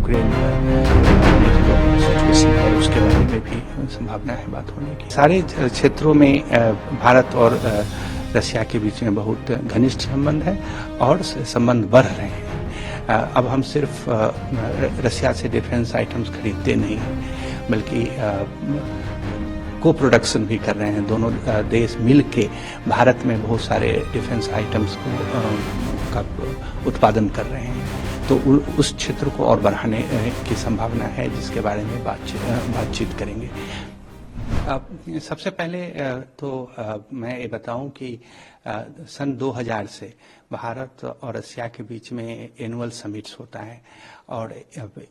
Ukraine में जो situation है उसके बारे में भी संभावना है बात होने की। सारे क्षेत्रों में भारत और रशिया के बीच में बहुत घनिष्ठ संबंध है और संबंध बढ़ रहे हैं। अब हम सिर्फ रशिया से डिफेंस आइटम्स खरीदते नहीं बल्कि को प्रोडक्शन भी कर रहे हैं। दोनों देश मिल के भारत में बहुत सारे डिफेंस आइटम्स का उत्पादन कर रहे हैं, तो उस क्षेत्र को और बढ़ाने की संभावना है, जिसके बारे में बातचीत करेंगे। सबसे पहले तो मैं ये बताऊं कि सन 2000 से भारत और रशिया के बीच में एनुअल समिट्स होता है और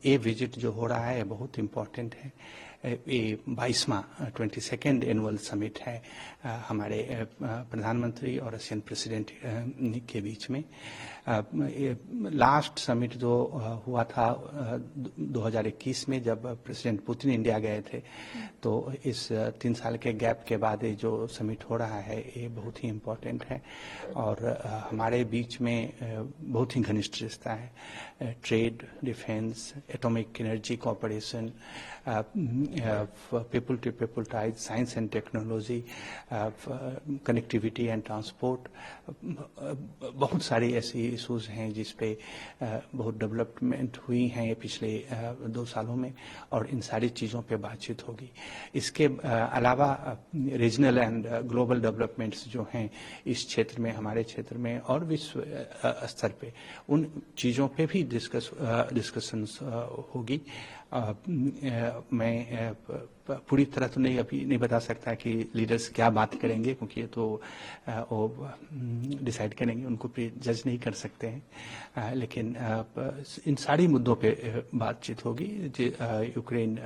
ये विजिट जो हो रहा है बहुत इम्पोर्टेंट है। ये 22वां 22nd एनुअल समिट है हमारे प्रधानमंत्री और रशियन प्रेसिडेंट के बीच में। लास्ट समिट जो हुआ था 2021 में, जब प्रेसिडेंट पुतिन इंडिया गए थे, तो इस 3 साल के गैप के बाद ये जो समिट हो रहा है ये बहुत ही इम्पोर्टेंट है और हमारे बीच में बहुत ही घनिष्ठ रिश्ता है। Trade, defence, atomic energy cooperation, people to people ties, science and technology, connectivity and transport, बहुत सारी ऐसी इशूज हैं जिस पे बहुत डेवलपमेंट हुई हैं पिछले 2 सालों में और इन सारी चीज़ों पे बातचीत होगी। इसके अलावा रीजनल एंड ग्लोबल डेवलपमेंट्स जो हैं इस क्षेत्र में, हमारे क्षेत्र में और विश्व स्तर पे, उन चीज़ों पे भी डिस्कशंस होगी। मैं पूरी तरह तो अभी नहीं बता सकता कि लीडर्स क्या बात करेंगे, क्योंकि ये तो वो डिसाइड करेंगे, उनको जज नहीं कर सकते हैं, लेकिन इन सारी मुद्दों पे बातचीत होगी। यूक्रेन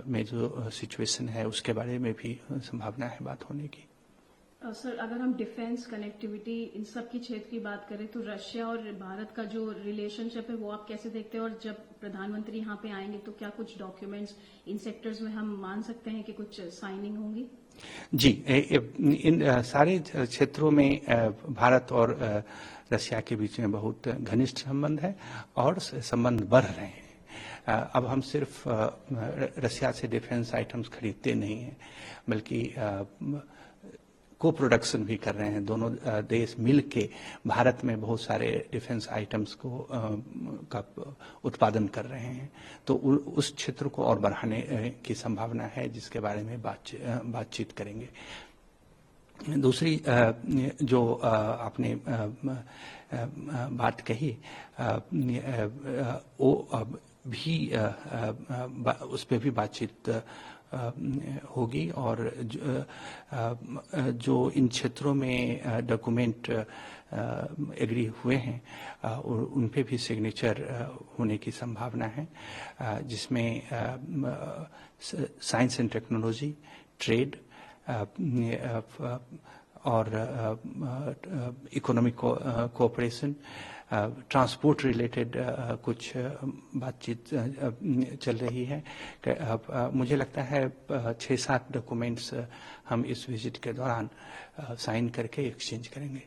में जो सिचुएशन है उसके बारे में भी संभावना है बात होने की। सर, अगर हम डिफेंस, कनेक्टिविटी, इन सब की क्षेत्र की बात करें तो रशिया और भारत का जो रिलेशनशिप है वो आप कैसे देखते हैं, और जब प्रधानमंत्री यहाँ पे आएंगे तो क्या कुछ डॉक्यूमेंट्स इन सेक्टर्स में हम मान सकते हैं कि कुछ साइनिंग होंगी? जी, इन सारे क्षेत्रों में भारत और रशिया के बीच में बहुत घनिष्ठ संबंध है और संबंध बढ़ रहे हैं। अब हम सिर्फ रशिया से डिफेंस आइटम्स खरीदते नहीं हैं बल्कि को प्रोडक्शन भी कर रहे हैं। दोनों देश मिल के भारत में बहुत सारे डिफेंस आइटम्स का उत्पादन कर रहे हैं, तो उस क्षेत्र को और बढ़ाने की संभावना है, जिसके बारे में बातचीत करेंगे। दूसरी जो आपने बात कही वो भी उस पर भी बातचीत होगी और जो इन क्षेत्रों में डॉक्यूमेंट एग्री हुए हैं उन पे भी सिग्नेचर होने की संभावना है, जिसमें साइंस एंड टेक्नोलॉजी, ट्रेड और इकोनॉमिक कोऑपरेशन, ट्रांसपोर्ट रिलेटेड कुछ बातचीत चल रही है। मुझे लगता है 6-7 डॉक्यूमेंट्स हम इस विजिट के दौरान साइन करके एक्सचेंज करेंगे।